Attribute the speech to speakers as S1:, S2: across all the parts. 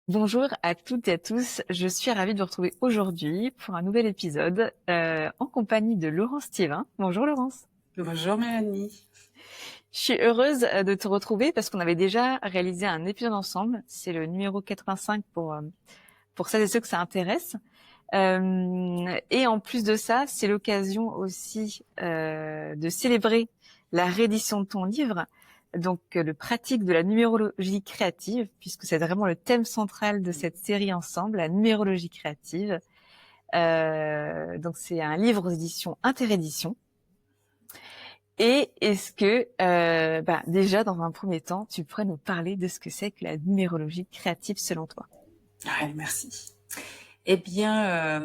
S1: Bonjour à toutes et à tous, je suis ravie de vous retrouver aujourd'hui pour un nouvel épisode en compagnie de Laurence Thiévin. Bonjour Laurence.
S2: Bonjour Mélanie.
S1: Je suis heureuse de te retrouver parce qu'on avait déjà réalisé un épisode ensemble. C'est le numéro 85 pour celles et ceux que ça intéresse. Et en plus de ça, c'est l'occasion aussi de célébrer la réédition de ton livre, donc le pratique de la numérologie créative, puisque c'est vraiment le thème central de cette série ensemble, la numérologie créative. Donc c'est un livre aux éditions Interédition. Et est-ce que, déjà dans un premier temps, tu pourrais nous parler de ce que c'est que la numérologie créative selon toi?
S2: Ouais, merci. Eh bien,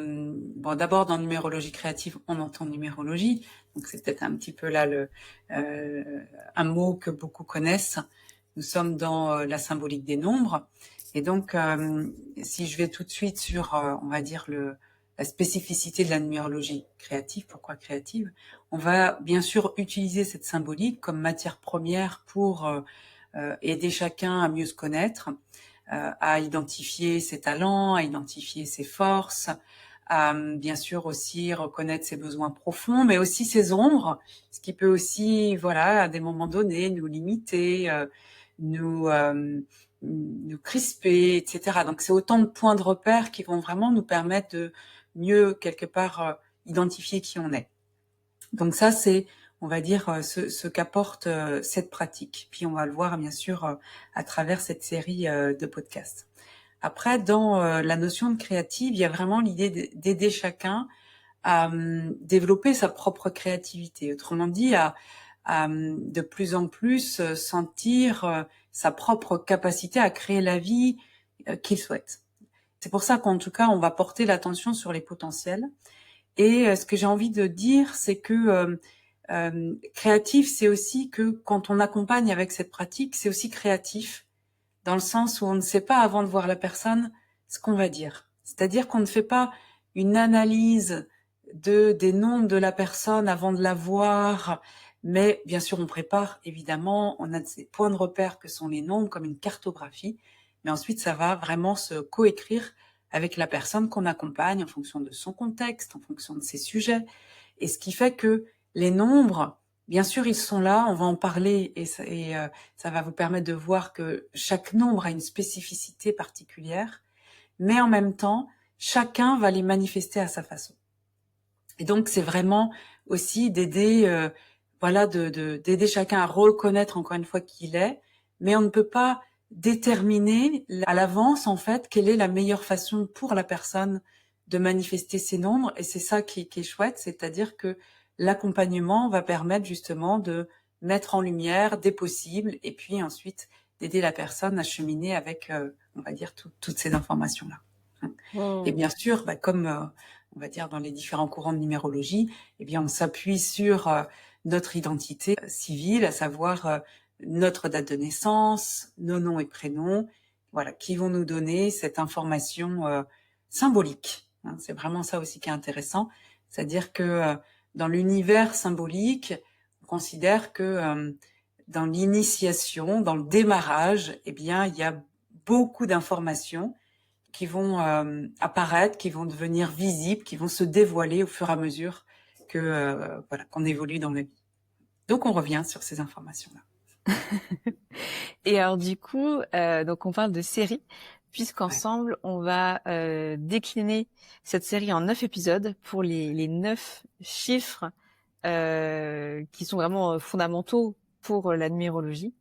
S2: bon, d'abord dans numérologie créative, on entend numérologie, donc c'est peut-être un petit peu là un mot que beaucoup connaissent. Nous sommes dans la symbolique des nombres, et donc si je vais tout de suite sur, on va dire la spécificité de la numérologie créative, pourquoi créative, on va bien sûr utiliser cette symbolique comme matière première pour aider chacun à mieux se connaître, à identifier ses talents, à identifier ses forces, à bien sûr aussi reconnaître ses besoins profonds, mais aussi ses ombres, ce qui peut aussi, voilà, à des moments donnés, nous limiter, nous nous crisper, etc. Donc c'est autant de points de repère qui vont vraiment nous permettre de mieux quelque part identifier qui on est. Donc ça, c'est, on va dire, ce qu'apporte cette pratique. Puis on va le voir, bien sûr, à travers cette série de podcasts. Après, dans la notion de créative, il y a vraiment l'idée d'aider chacun à développer sa propre créativité. Autrement dit, à de plus en plus sentir sa propre capacité à créer la vie qu'il souhaite. C'est pour ça qu'en tout cas, on va porter l'attention sur les potentiels. Et ce que j'ai envie de dire, c'est que créatif, c'est aussi que quand on accompagne avec cette pratique, c'est aussi créatif, dans le sens où on ne sait pas avant de voir la personne ce qu'on va dire. C'est-à-dire qu'on ne fait pas une analyse des nombres de la personne avant de la voir, mais bien sûr on prépare, évidemment, on a ces points de repère que sont les nombres comme une cartographie, mais ensuite ça va vraiment se coécrire avec la personne qu'on accompagne en fonction de son contexte, en fonction de ses sujets, et ce qui fait que les nombres, bien sûr, ils sont là, on va en parler et ça va vous permettre de voir que chaque nombre a une spécificité particulière, mais en même temps, chacun va les manifester à sa façon. Et donc, c'est vraiment aussi d'aider, voilà, d'aider chacun à reconnaître encore une fois qui il est, mais on ne peut pas déterminer à l'avance, en fait, quelle est la meilleure façon pour la personne de manifester ses nombres. Et c'est ça qui est chouette, c'est-à-dire que l'accompagnement va permettre justement de mettre en lumière des possibles et puis ensuite d'aider la personne à cheminer avec, on va dire, toutes ces informations-là. Et
S1: Wow.
S2: bien sûr, comme on va dire dans les différents courants de numérologie, eh bien on s'appuie sur notre identité civile, à savoir notre date de naissance, nos noms et prénoms, voilà, qui vont nous donner cette information symbolique. Hein. C'est vraiment ça aussi qui est intéressant, c'est-à-dire que dans l'univers symbolique, on considère que dans l'initiation, dans le démarrage, eh bien il y a beaucoup d'informations qui vont apparaître, qui vont devenir visibles, qui vont se dévoiler au fur et à mesure que voilà, qu'on évolue dans la vie. Donc on revient sur ces informations-là.
S1: Et alors du coup, donc on parle de série,
S2: Ouais.
S1: puisqu'ensemble on va décliner cette série en 9 épisodes pour les 9 chiffres qui sont vraiment fondamentaux pour la numérologie.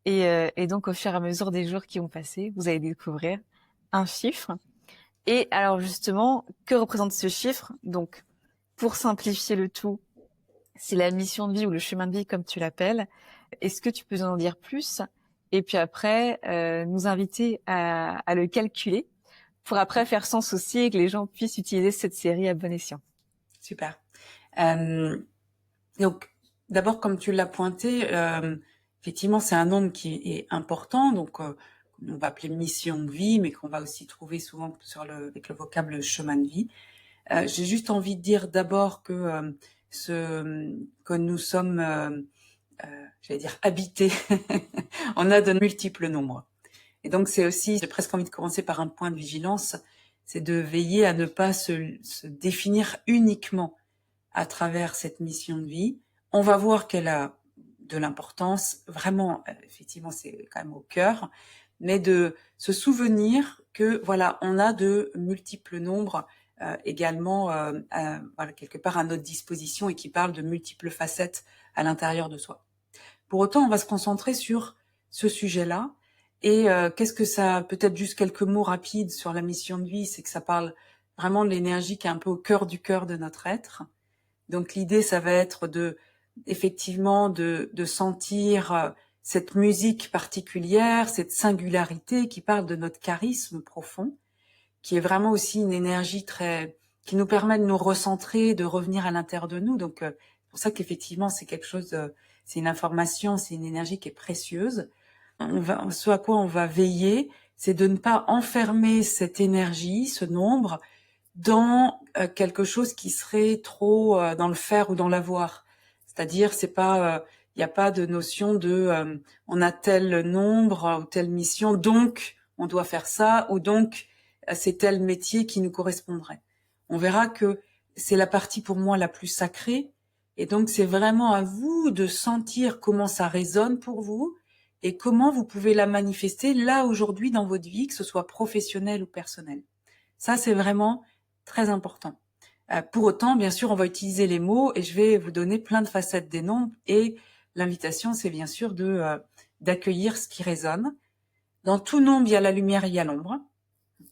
S1: Et donc au fur et à mesure des jours qui vont passer, vous allez découvrir un chiffre. Et alors justement, que représente ce chiffre? Donc pour simplifier le tout, c'est la mission de vie ou le chemin de vie comme tu l'appelles. Est-ce que tu peux nous en dire plus? Et puis après, nous inviter à le calculer pour après faire sens aussi et que les gens puissent utiliser cette série à bon escient.
S2: Super. Euh, donc d'abord, comme tu l'as pointé, effectivement, c'est un nombre qui est important, donc on va appeler mission de vie, mais qu'on va aussi trouver souvent avec le vocable chemin de vie. J'ai juste envie de dire d'abord que nous sommes, j'allais dire habités, on a de multiples nombres. Et donc c'est aussi, j'ai presque envie de commencer par un point de vigilance, c'est de veiller à ne pas se définir uniquement à travers cette mission de vie. On va voir qu'elle a de l'importance, vraiment, effectivement, c'est quand même au cœur, mais de se souvenir que voilà, on a de multiples nombres également, voilà, quelque part à notre disposition et qui parlent de multiples facettes à l'intérieur de soi. Pour autant, on va se concentrer sur ce sujet-là. Et qu'est-ce que ça, peut-être juste quelques mots rapides sur la mission de vie, c'est que ça parle vraiment de l'énergie qui est un peu au cœur du cœur de notre être. Donc l'idée, ça va être effectivement de sentir cette musique particulière, cette singularité qui parle de notre charisme profond, qui est vraiment aussi une énergie qui nous permet de nous recentrer, de revenir à l'intérieur de nous. Donc c'est pour ça qu'effectivement c'est quelque chose, c'est une information, c'est une énergie qui est précieuse. Ce à quoi on va veiller, c'est de ne pas enfermer cette énergie, ce nombre, dans quelque chose qui serait trop dans le faire ou dans l'avoir. C'est-à-dire, c'est pas, il n'y a pas de notion de on a tel nombre ou telle mission, donc on doit faire ça, ou donc c'est tel métier qui nous correspondrait. On verra que c'est la partie pour moi la plus sacrée, et donc c'est vraiment à vous de sentir comment ça résonne pour vous et comment vous pouvez la manifester là aujourd'hui dans votre vie, que ce soit professionnel ou personnel. Ça, c'est vraiment très important. Pour autant, bien sûr, on va utiliser les mots et je vais vous donner plein de facettes des nombres et l'invitation, c'est bien sûr d'accueillir ce qui résonne. Dans tout nombre, il y a la lumière et il y a l'ombre.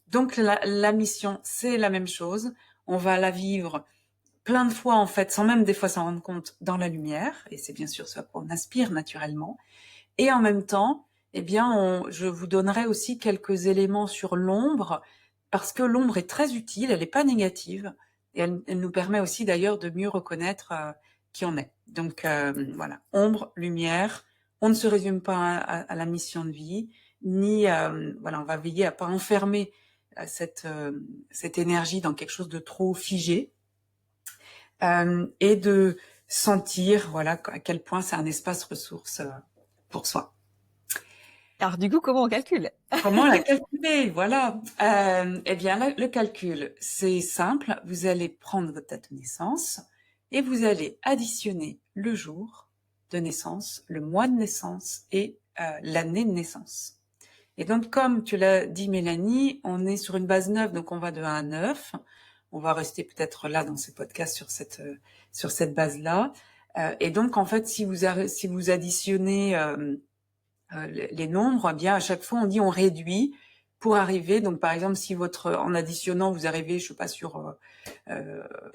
S2: Donc la mission, c'est la même chose. On va la vivre plein de fois, en fait, sans même des fois s'en rendre compte, dans la lumière. Et c'est bien sûr ce à quoi on aspire naturellement. Et en même temps, eh bien, je vous donnerai aussi quelques éléments sur l'ombre, parce que l'ombre est très utile, elle n'est pas négative, et elle nous permet aussi d'ailleurs de mieux reconnaître qui on est. Donc voilà, ombre, lumière, on ne se résume pas à la mission de vie, ni voilà, on va veiller à pas enfermer cette énergie dans quelque chose de trop figé, et de sentir voilà à quel point c'est un espace ressource pour soi.
S1: Alors du coup, comment on calcule?
S2: Comment la calculer? Voilà. Eh bien, le calcul, c'est simple. Vous allez prendre votre date de naissance et vous allez additionner le jour de naissance, le mois de naissance et l'année de naissance. Et donc, comme tu l'as dit, Mélanie, on est sur une base 9, donc on va de 1 à 9. On va rester peut-être là dans ces podcasts sur cette base-là. Et donc, en fait, si vous additionnez les nombres, eh bien à chaque fois on dit on réduit pour arriver. Donc par exemple, si en additionnant vous arrivez, je sais pas, sur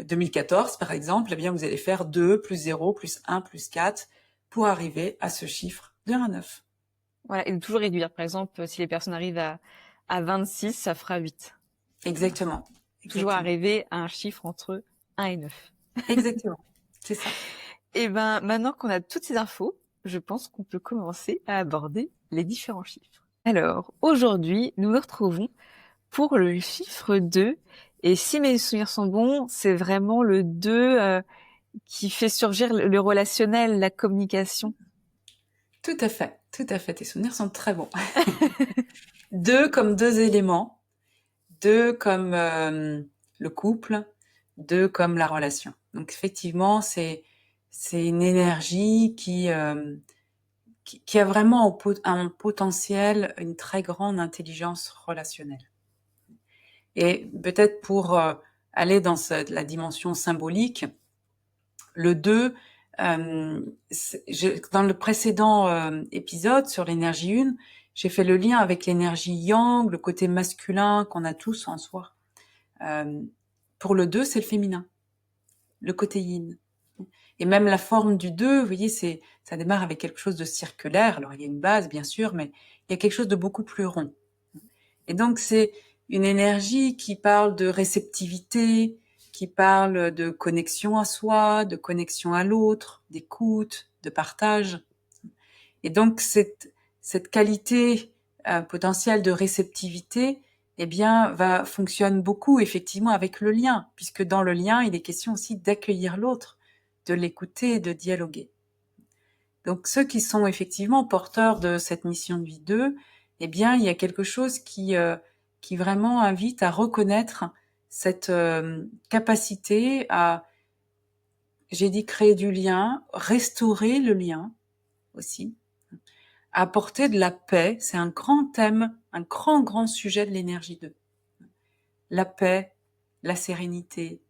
S2: 2014 par exemple, eh bien vous allez faire 2 plus 0 plus 1 plus 4 pour arriver à ce chiffre de 1 à 9.
S1: Voilà, et de toujours réduire. Par exemple, si les personnes arrivent à 26, ça fera 8.
S2: Exactement.
S1: Toujours arriver à un chiffre entre 1 et 9.
S2: Exactement, c'est ça.
S1: Et ben, maintenant qu'on a toutes ces infos, je pense qu'on peut commencer à aborder les différents chiffres. Alors, aujourd'hui, nous nous retrouvons pour le chiffre 2. Et si mes souvenirs sont bons, c'est vraiment le 2 qui fait surgir le relationnel, la communication.
S2: Tout à fait, tout à fait. Tes souvenirs sont très bons. 2 comme 2 éléments, 2 comme le couple, 2 comme la relation. Donc effectivement, c'est une énergie qui a vraiment un potentiel, une très grande intelligence relationnelle. Et peut-être pour aller dans la dimension symbolique, le 2, dans le précédent épisode sur l'énergie 1, j'ai fait le lien avec l'énergie yang, le côté masculin qu'on a tous en soi. Pour le 2, c'est le féminin, le côté yin. Et même la forme du 2, vous voyez, ça démarre avec quelque chose de circulaire. Alors, il y a une base, bien sûr, mais il y a quelque chose de beaucoup plus rond. Et donc, c'est une énergie qui parle de réceptivité, qui parle de connexion à soi, de connexion à l'autre, d'écoute, de partage. Et donc, cette qualité potentielle de réceptivité, eh bien, fonctionne beaucoup, effectivement, avec le lien, puisque dans le lien, il est question aussi d'accueillir l'autre, de l'écouter et de dialoguer. Donc ceux qui sont effectivement porteurs de cette mission de vie 2, eh bien, il y a quelque chose qui vraiment invite à reconnaître cette capacité à, j'ai dit créer du lien, restaurer le lien aussi, apporter de la paix. C'est un grand thème, un grand sujet de l'énergie 2. La paix, la sérénité,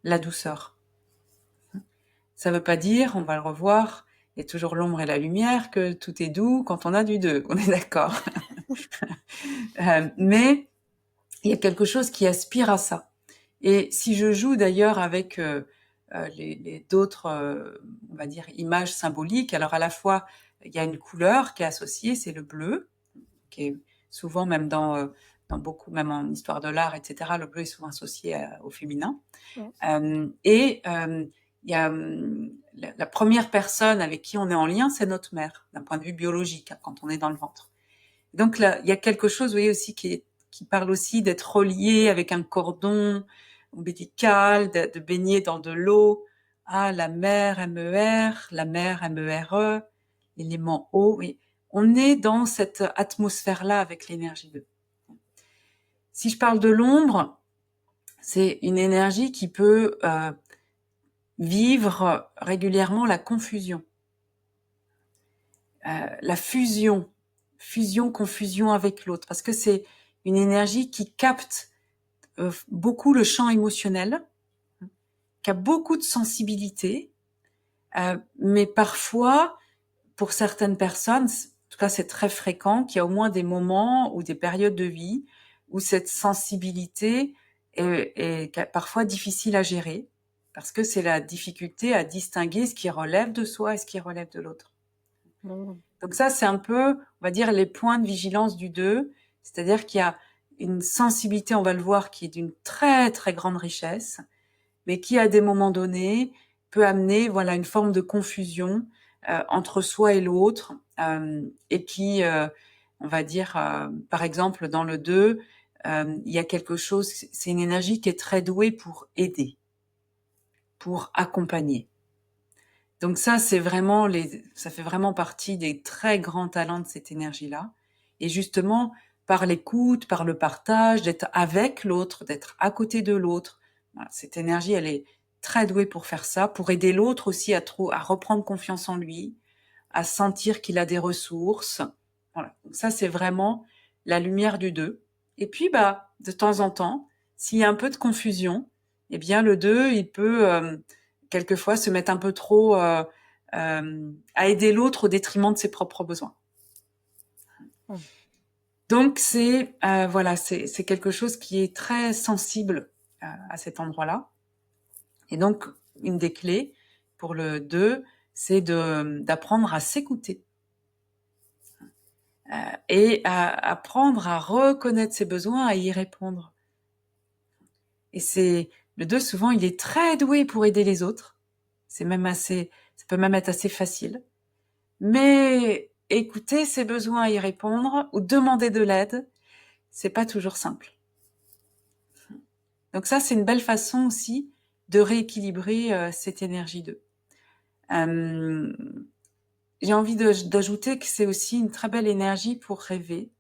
S2: la douceur. Ça veut pas dire, on va le revoir, il y a toujours l'ombre et la lumière, que tout est doux quand on a du 2, on est d'accord. Mais il y a quelque chose qui aspire à ça. Et si je joue d'ailleurs avec les d'autres, on va dire, images symboliques, alors à la fois, il y a une couleur qui est associée, c'est le bleu, qui est souvent même dans beaucoup, même en histoire de l'art, etc., le bleu est souvent associé au féminin. Il y a la première personne avec qui on est en lien, c'est notre mère, d'un point de vue biologique, hein, quand on est dans le ventre. Donc là, il y a quelque chose, vous voyez, aussi qui parle aussi d'être relié avec un cordon ombilical, de baigner dans de l'eau. Ah, la mer, M-E-R, la mer, M-E-R-E, l'élément eau. Oui. On est dans cette atmosphère-là avec l'énergie 2. Si je parle de l'ombre, c'est une énergie qui peut vivre régulièrement la confusion, la fusion-confusion avec l'autre, parce que c'est une énergie qui capte beaucoup le champ émotionnel, qui a beaucoup de sensibilité, mais parfois, pour certaines personnes, en tout cas c'est très fréquent, qu'il y a au moins des moments ou des périodes de vie où cette sensibilité est parfois difficile à gérer, parce que c'est la difficulté à distinguer ce qui relève de soi et ce qui relève de l'autre. Donc ça, c'est un peu, on va dire, les points de vigilance du 2, c'est-à-dire qu'il y a une sensibilité, on va le voir, qui est d'une très très grande richesse, mais qui à des moments donnés peut amener, voilà, une forme de confusion entre soi et l'autre, et qui, on va dire, par exemple, dans le 2, il y a quelque chose, c'est une énergie qui est très douée pour aider, pour accompagner. Donc ça, c'est vraiment ça fait vraiment partie des très grands talents de cette énergie-là. Et justement, par l'écoute, par le partage, d'être avec l'autre, d'être à côté de l'autre. Voilà, cette énergie, elle est très douée pour faire ça, pour aider l'autre aussi à reprendre confiance en lui, à sentir qu'il a des ressources. Voilà. Donc ça, c'est vraiment la lumière du 2. Et puis, de temps en temps, s'il y a un peu de confusion, eh bien, le 2, il peut quelquefois se mettre un peu trop à aider l'autre au détriment de ses propres besoins. Donc c'est voilà, c'est quelque chose qui est très sensible à cet endroit-là. Et donc une des clés pour le 2, c'est d'apprendre à s'écouter et à apprendre à reconnaître ses besoins, à y répondre. Et c'est le 2, souvent, il est très doué pour aider les autres. C'est même ça peut même être assez facile. Mais écouter ses besoins, y répondre ou demander de l'aide, c'est pas toujours simple. Donc ça, c'est une belle façon aussi de rééquilibrer cette énergie 2. J'ai envie d'ajouter que c'est aussi une très belle énergie pour rêver.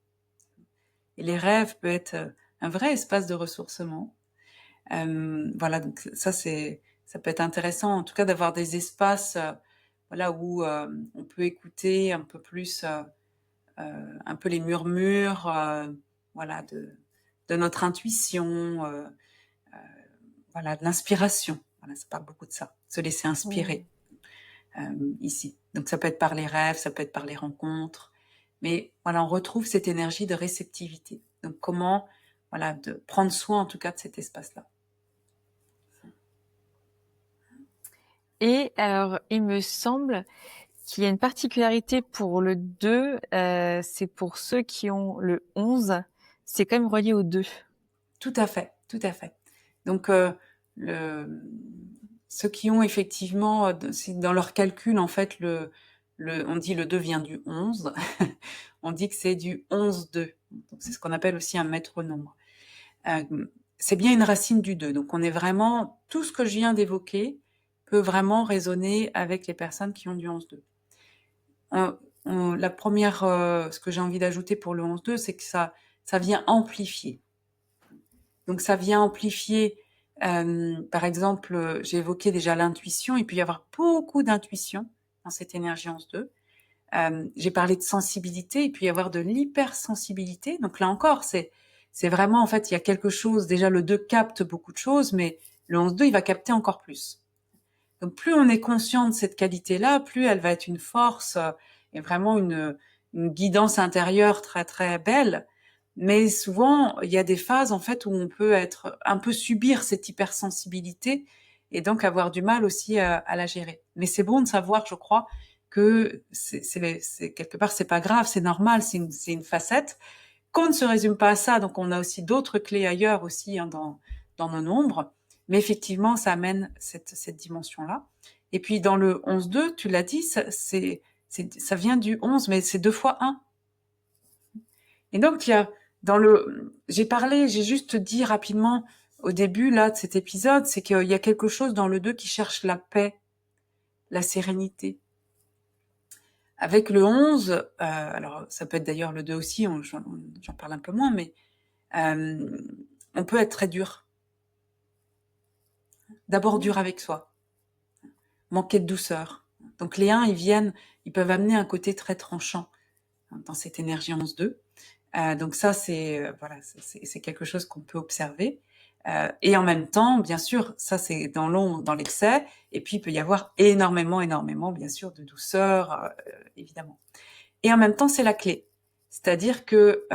S2: Et les rêves peuvent être un vrai espace de ressourcement. Voilà, donc ça peut être intéressant, en tout cas, d'avoir des espaces, voilà, où on peut écouter un peu plus, un peu les murmures, voilà, de notre intuition, voilà, de l'inspiration. Voilà, ça parle beaucoup de ça, se laisser inspirer ici. Donc ça peut être par les rêves, ça peut être par les rencontres, mais voilà, on retrouve cette énergie de réceptivité. Donc comment, voilà, de prendre soin en tout cas de cet espace-là.
S1: Et alors, il me semble qu'il y a une particularité pour le 2, c'est pour ceux qui ont le 11, c'est quand même relié au 2.
S2: Tout à fait, tout à fait. Donc, ceux qui ont effectivement, dans leur calcul, en fait, on dit le 2 vient du 11, on dit que c'est du 11-2. Donc, c'est ce qu'on appelle aussi un maître nombre. C'est bien une racine du 2. Donc, on est vraiment, tout ce que je viens d'évoquer peut vraiment résonner avec les personnes qui ont du 11-2. la première, ce que j'ai envie d'ajouter pour le 11-2, c'est que ça vient amplifier. Donc ça vient amplifier, par exemple, j'ai évoqué déjà l'intuition, il peut y avoir beaucoup d'intuition dans cette énergie 11-2. J'ai parlé de sensibilité, il peut y avoir de l'hypersensibilité. Donc là encore, c'est vraiment, en fait, il y a quelque chose, déjà le 2 capte beaucoup de choses, mais le 11-2, il va capter encore plus. Donc plus on est conscient de cette qualité-là, plus elle va être une force et vraiment une guidance intérieure très très belle. Mais souvent, il y a des phases en fait où on peut être un peu subir cette hypersensibilité et donc avoir du mal aussi à la gérer. Mais c'est bon de savoir, je crois, que c'est quelque part c'est pas grave, c'est normal, c'est une facette qu'on ne se résume pas à ça. Donc on a aussi d'autres clés ailleurs aussi hein, dans nos nombres. Mais effectivement, ça amène cette dimension-là. Et puis dans le 11-2, tu l'as dit, ça vient du 11, mais c'est 2 fois 1. Et donc, il y a j'ai juste dit rapidement au début là de cet épisode, c'est qu'il y a quelque chose dans le 2 qui cherche la paix, la sérénité. Avec le 11, alors ça peut être d'ailleurs le 2 aussi, j'en parle un peu moins, mais on peut être très dur. D'abord dur avec soi, manquer de douceur. Donc les 1, ils peuvent amener un côté très tranchant dans cette énergie 11-2. Donc ça, voilà, c'est quelque chose qu'on peut observer. Et en même temps, bien sûr, ça c'est dans l'excès. Et puis il peut y avoir énormément, bien sûr, de douceur, évidemment. Et en même temps, c'est la clé. C'est-à-dire que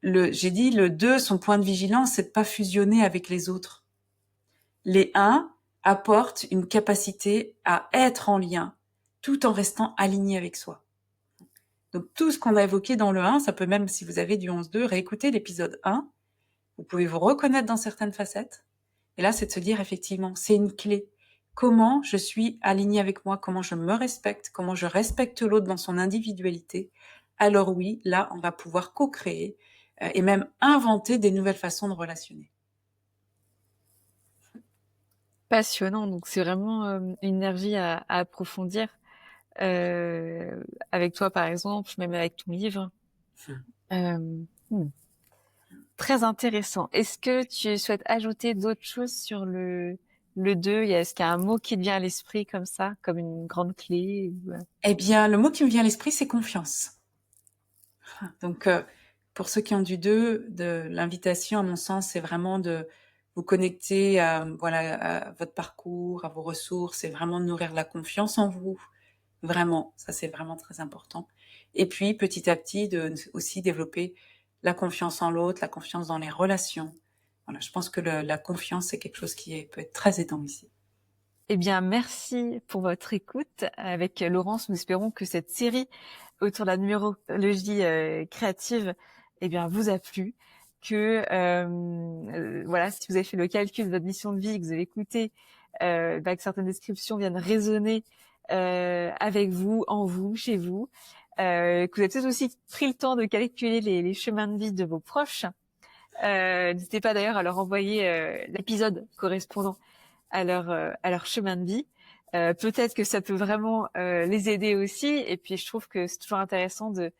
S2: j'ai dit le 2, son point de vigilance, c'est de pas fusionner avec les autres. Les 1 apportent une capacité à être en lien, tout en restant aligné avec soi. Donc tout ce qu'on a évoqué dans le 1, ça peut même, si vous avez du 11-2, réécouter l'épisode 1. Vous pouvez vous reconnaître dans certaines facettes. Et là, c'est de se dire, effectivement, c'est une clé. Comment je suis alignée avec moi, comment je me respecte, comment je respecte l'autre dans son individualité. Alors oui, là, on va pouvoir co-créer et même inventer des nouvelles façons de relationner.
S1: Passionnant, donc c'est vraiment une énergie à approfondir avec toi par exemple, même avec ton livre. Euh, hmm. Très intéressant. Est-ce que tu souhaites ajouter d'autres choses sur le 2? Est-ce qu'il y a un mot qui te vient à l'esprit comme ça, comme une grande clé
S2: Eh bien, le mot qui me vient à l'esprit, c'est confiance. Donc, pour ceux qui ont du 2, l'invitation, à mon sens, c'est vraiment de vous connecter à votre parcours, à vos ressources, et vraiment de nourrir la confiance en vous. Vraiment, ça c'est vraiment très important. Et puis, petit à petit, de aussi développer la confiance en l'autre, la confiance dans les relations. Voilà, je pense que la confiance, c'est quelque chose qui peut être très aidant ici.
S1: Eh bien, merci pour votre écoute. Avec Laurence, nous espérons que cette série autour de la numérologie créative, eh bien, vous a plu. Que voilà, si vous avez fait le calcul de votre mission de vie, que vous avez écouté, que certaines descriptions viennent résonner avec vous, en vous, chez vous, que vous avez peut-être aussi pris le temps de calculer les chemins de vie de vos proches. N'hésitez pas d'ailleurs à leur envoyer l'épisode correspondant à leur chemin de vie. Peut-être que ça peut vraiment les aider aussi. Et puis je trouve que c'est toujours intéressant de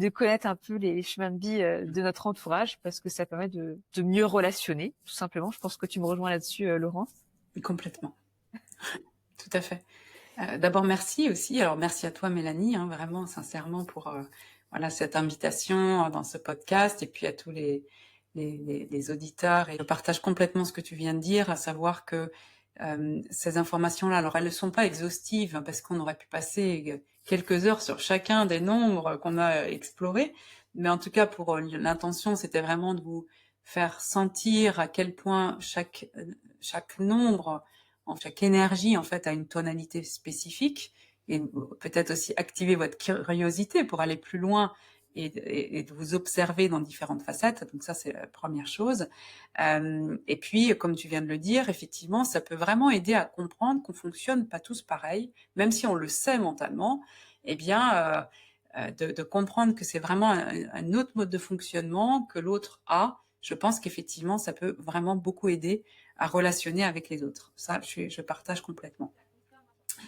S1: connaître un peu les chemins de vie de notre entourage parce que ça permet de mieux relationner, tout simplement. Je pense que tu me rejoins là-dessus, Laurence.
S2: Complètement. Tout à fait. D'abord, merci aussi. Alors, merci à toi, Mélanie, hein, vraiment, sincèrement, pour cette invitation dans ce podcast et puis à tous les auditeurs. Et je partage complètement ce que tu viens de dire, à savoir que ces informations-là, alors elles ne sont pas exhaustives, hein, parce qu'on aurait pu passer quelques heures sur chacun des nombres qu'on a explorés, mais en tout cas, pour l'intention, c'était vraiment de vous faire sentir à quel point chaque nombre, chaque énergie, en fait, a une tonalité spécifique, et peut-être aussi activer votre curiosité pour aller plus loin et de vous observer dans différentes facettes. Donc ça, c'est la première chose. Et puis, comme tu viens de le dire, effectivement, ça peut vraiment aider à comprendre qu'on fonctionne pas tous pareil, même si on le sait mentalement. Eh bien, de comprendre que c'est vraiment un autre mode de fonctionnement que l'autre a. Je pense qu'effectivement, ça peut vraiment beaucoup aider à relationner avec les autres. Ça, je partage complètement.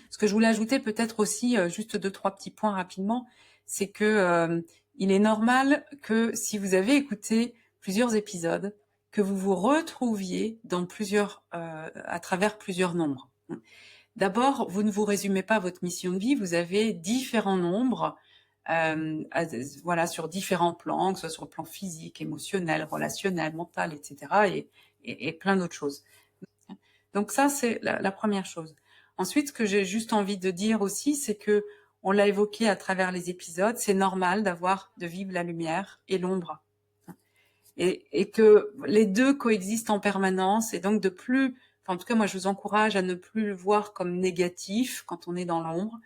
S2: Ce que je voulais ajouter peut-être aussi, juste 2-3 petits points rapidement, c'est que il est normal que si vous avez écouté plusieurs épisodes, que vous vous retrouviez dans à travers plusieurs nombres. D'abord, vous ne vous résumez pas votre mission de vie, vous avez différents nombres, voilà, sur différents plans, que ce soit sur le plan physique, émotionnel, relationnel, mental, etc., et plein d'autres choses. Donc ça, c'est la première chose. Ensuite, ce que j'ai juste envie de dire aussi, c'est que on l'a évoqué à travers les épisodes, c'est normal de vivre la lumière et l'ombre. Et que les deux coexistent en permanence, et donc en tout cas, moi, je vous encourage à ne plus le voir comme négatif quand on est dans l'ombre,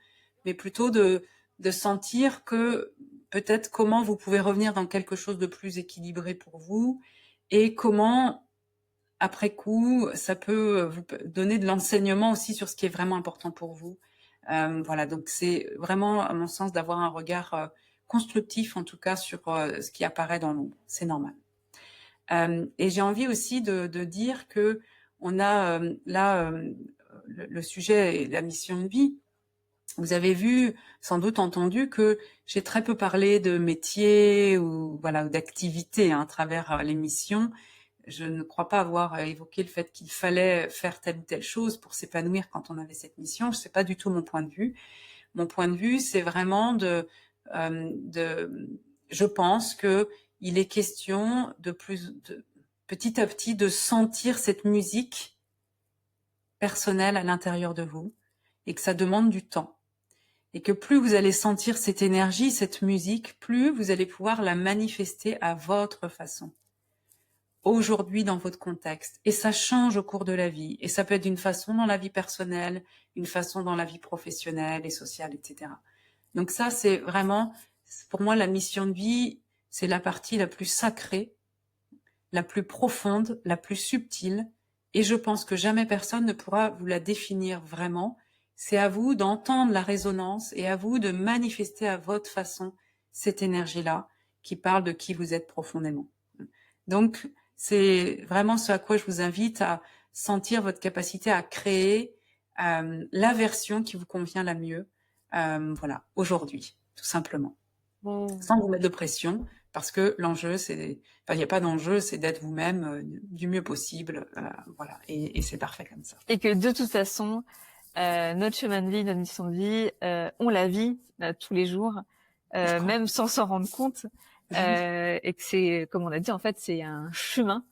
S2: mais plutôt de sentir que peut-être comment vous pouvez revenir dans quelque chose de plus équilibré pour vous, et comment, après coup, ça peut vous donner de l'enseignement aussi sur ce qui est vraiment important pour vous. Voilà, donc c'est vraiment, à mon sens, d'avoir un regard constructif, en tout cas, sur ce qui apparaît dans l'ombre. C'est normal. Et j'ai envie aussi de dire que on a là le sujet et la mission de vie. Vous avez vu, sans doute entendu, que j'ai très peu parlé de métier ou voilà, ou d'activité à travers l'émission. Je ne crois pas avoir évoqué le fait qu'il fallait faire telle ou telle chose pour s'épanouir quand on avait cette mission. C'est pas du tout mon point de vue. Mon point de vue, c'est vraiment je pense que il est question petit à petit de sentir cette musique personnelle à l'intérieur de vous, et que ça demande du temps. Et que plus vous allez sentir cette énergie, cette musique, plus vous allez pouvoir la manifester à votre façon. Aujourd'hui, dans votre contexte. Et ça change au cours de la vie. Et ça peut être d'une façon dans la vie personnelle, une façon dans la vie professionnelle et sociale, etc. Donc ça, c'est vraiment, pour moi, la mission de vie, c'est la partie la plus sacrée, la plus profonde, la plus subtile. Et je pense que jamais personne ne pourra vous la définir vraiment. C'est à vous d'entendre la résonance et à vous de manifester à votre façon cette énergie-là qui parle de qui vous êtes profondément. Donc, c'est vraiment ce à quoi je vous invite, à sentir votre capacité à créer la version qui vous convient la mieux, voilà, aujourd'hui, tout simplement. Sans vous mettre de pression, parce que l'enjeu, il n'y a pas d'enjeu, c'est d'être vous-même du mieux possible, voilà, et c'est parfait comme ça.
S1: Et que de toute façon, notre chemin de vie, notre mission de vie, on la vit tous les jours, même sans s'en rendre compte, et que c'est, comme on a dit, en fait, c'est un chemin,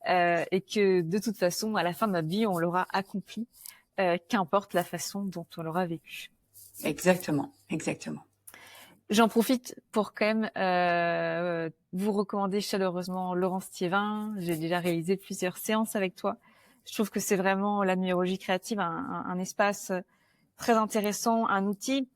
S1: et que de toute façon, à la fin de notre vie, on l'aura accompli, qu'importe la façon dont on l'aura vécu.
S2: Exactement, exactement.
S1: J'en profite pour quand même vous recommander chaleureusement Laurence Thiévin. J'ai déjà réalisé plusieurs séances avec toi. Je trouve que c'est vraiment la numérologie créative, un espace très intéressant, un outil.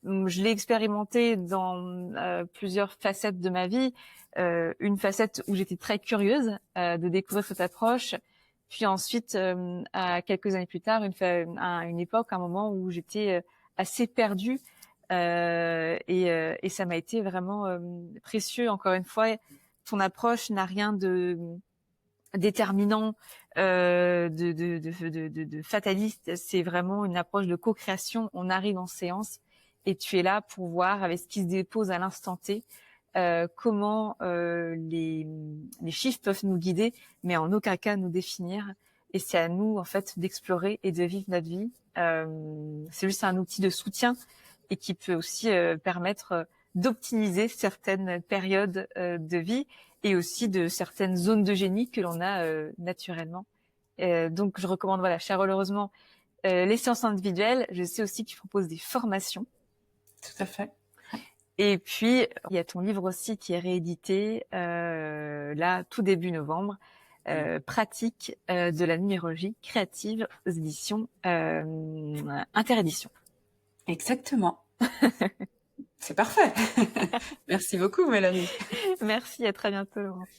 S1: Je l'ai expérimenté dans plusieurs facettes de ma vie. Une facette où j'étais très curieuse de découvrir cette approche. Puis ensuite, à quelques années plus tard, à une époque, un moment où j'étais assez perdue. Et ça m'a été vraiment précieux. Encore une fois, ton approche n'a rien de déterminant, de fataliste. C'est vraiment une approche de co-création. On arrive en séance et tu es là pour voir avec ce qui se dépose à l'instant T comment les chiffres peuvent nous guider, mais en aucun cas nous définir. Et c'est à nous en fait d'explorer et de vivre notre vie. C'est juste un outil de soutien et qui peut aussi permettre d'optimiser certaines périodes de vie et aussi de certaines zones de génie que l'on a naturellement. Donc, je recommande, voilà, chaleureusement, les séances individuelles. Je sais aussi que tu proposes des formations.
S2: Tout à fait.
S1: Et puis, il y a ton livre aussi qui est réédité là, tout début novembre. Pratique de la numérologie créative aux éditions Interédition.
S2: Exactement. C'est parfait. Merci beaucoup, Mélanie.
S1: Merci, à très bientôt, Laurence.